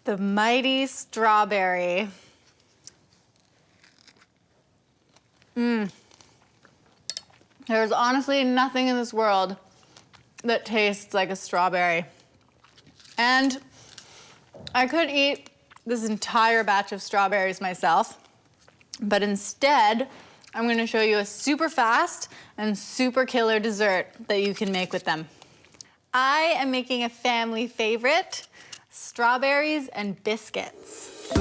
The mighty strawberry. There's honestly nothing in this world that tastes like a strawberry. And I could eat this entire batch of strawberries myself, but instead, I'm gonna show you a super fast and super killer dessert that you can make with them. I am making a family favorite, strawberries and biscuits.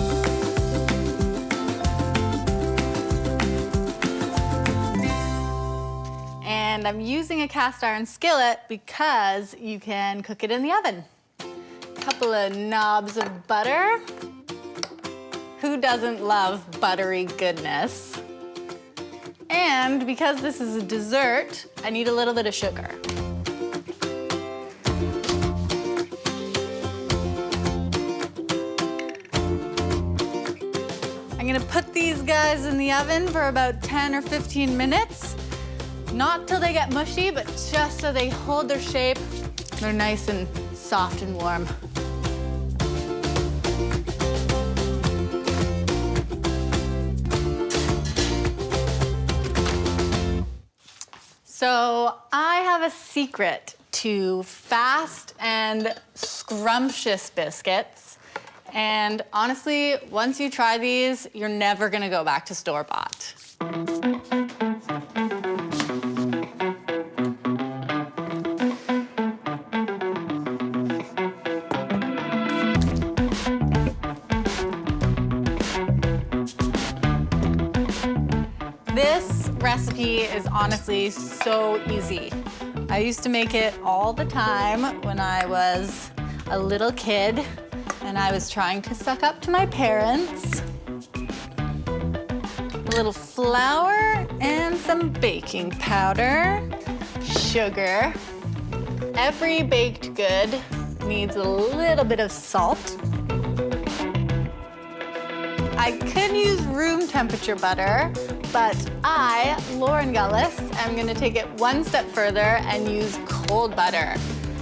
And I'm using a cast iron skillet because you can cook it in the oven. A couple of knobs of butter. Who doesn't love buttery goodness? And because this is a dessert, I need a little bit of sugar. I'm gonna put these guys in the oven for about 10 or 15 minutes. Not till they get mushy, but just so they hold their shape. They're nice and soft and warm. So I have a secret to fast and scrumptious biscuits. And honestly, once you try these, you're never gonna go back to store-bought. This recipe is honestly so easy. I used to make it all the time when I was a little kid and I was trying to suck up to my parents. A little flour and some baking powder, sugar. Every baked good needs a little bit of salt. I could use room temperature butter, but I, Lauren Gulyas, am gonna take it one step further and use cold butter.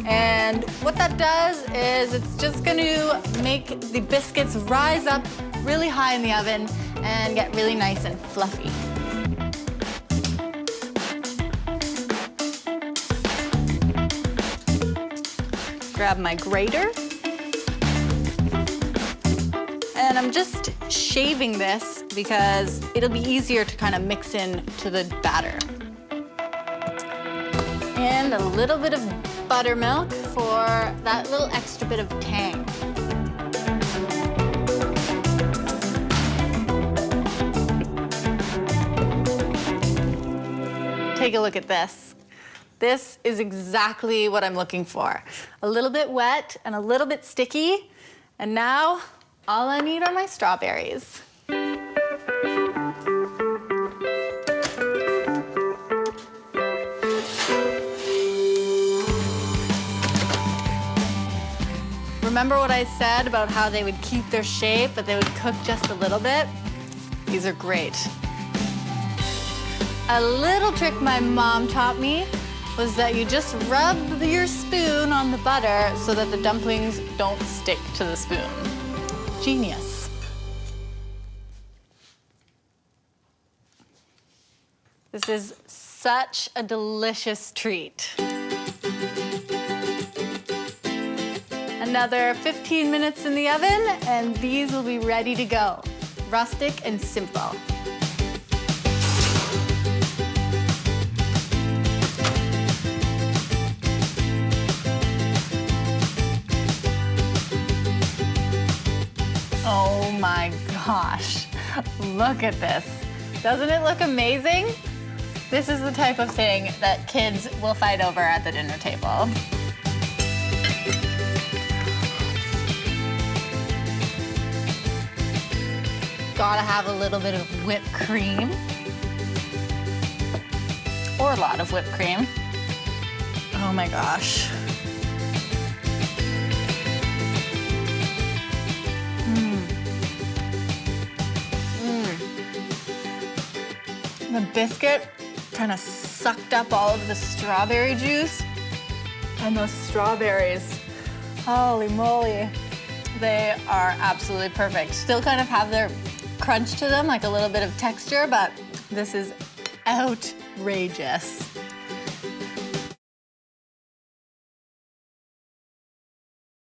And what that does is it's just gonna make the biscuits rise up really high in the oven and get really nice and fluffy. Grab my grater. And I'm just shaving this because it'll be easier to kind of mix in to the batter. And a little bit of buttermilk for that little extra bit of tang. Take a look at this. This is exactly what I'm looking for. A little bit wet and a little bit sticky. And now, all I need are my strawberries. Remember what I said about how they would keep their shape, but they would cook just a little bit? These are great. A little trick my mom taught me was that you just rub your spoon on the butter so that the dumplings don't stick to the spoon. Genius. This is such a delicious treat. Another 15 minutes in the oven, and these will be ready to go. Rustic and simple. Oh my gosh, look at this. Doesn't it look amazing? This is the type of thing that kids will fight over at the dinner table. Gotta have a little bit of whipped cream. Or a lot of whipped cream. Oh my gosh. The biscuit kind of sucked up all of the strawberry juice. And those strawberries, holy moly. They are absolutely perfect. Still kind of have their crunch to them, like a little bit of texture, but this is outrageous.